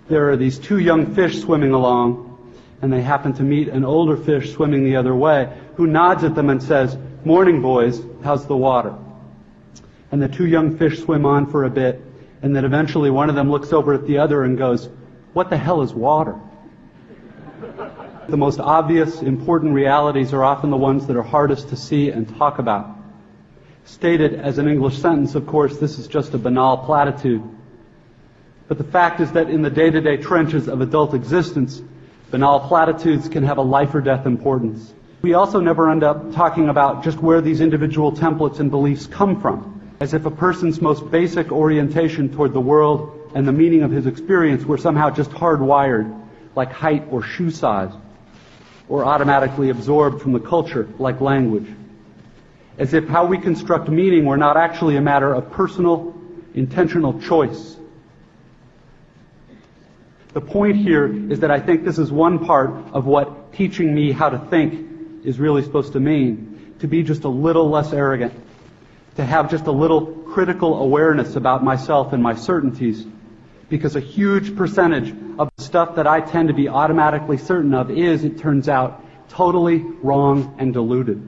there are these two young fish swimming along, and they happen to meet an older fish swimming the other way, who nods at them and says, "Morning, boys, how's the water?" And the two young fish swim on for a bit, and then eventually one of them looks over at the other and goes, "What the hell is water?" The most obvious, important realities are often the ones that are hardest to see and talk about. Stated as an English sentence, of course, this is just a banal platitude. But the fact is that in the day-to-day trenches of adult existence, banal platitudes can have a life or death importance. We also never end up talking about just where these individual templates and beliefs come from, as if a person's most basic orientation toward the world and the meaning of his experience were somehow just hardwired, like height or shoe size, or automatically absorbed from the culture, like language. As if how we construct meaning were not actually a matter of personal, intentional choice. The point here is that I think this is one part of what teaching me how to think is really supposed to mean. To be just a little less arrogant. To have just a little critical awareness about myself and my certainties. Because a huge percentage of the stuff that I tend to be automatically certain of is, it turns out, totally wrong and deluded.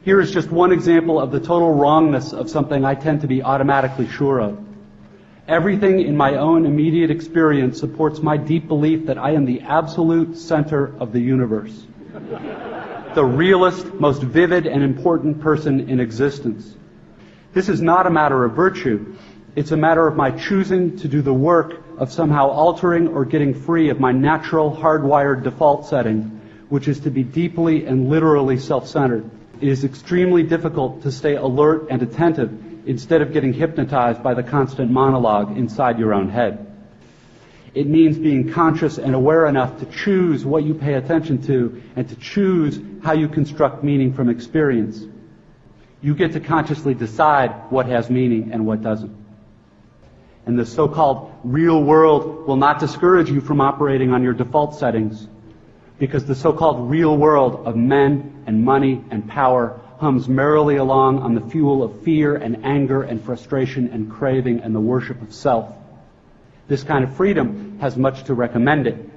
Here is just one example of the total wrongness of something I tend to be automatically sure of. Everything in my own immediate experience supports my deep belief that I am the absolute center of the universe. The realest, most vivid and important person in existence. This is not a matter of virtue. It's a matter of my choosing to do the work of somehow altering or getting free of my natural, hardwired default setting, which is to be deeply and literally self-centered. It is extremely difficult to stay alert and attentive instead of getting hypnotized by the constant monologue inside your own head. It means being conscious and aware enough to choose what you pay attention to and to choose how you construct meaning from experience. You get to consciously decide what has meaning and what doesn't. And the so-called real world will not discourage you from operating on your default settings, because the so-called real world of men and money and power hums merrily along on the fuel of fear and anger and frustration and craving and the worship of self. This kind of freedom has much to recommend it.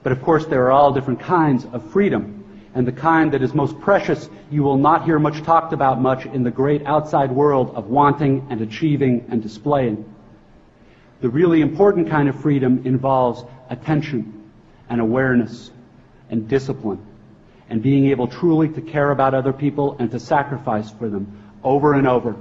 But of course there are all different kinds of freedom, and the kind that is most precious you will not hear much talked about much in the great outside world of wanting and achieving and displaying. The really important kind of freedom involves attention and awareness and discipline, and being able truly to care about other people and to sacrifice for them over and over.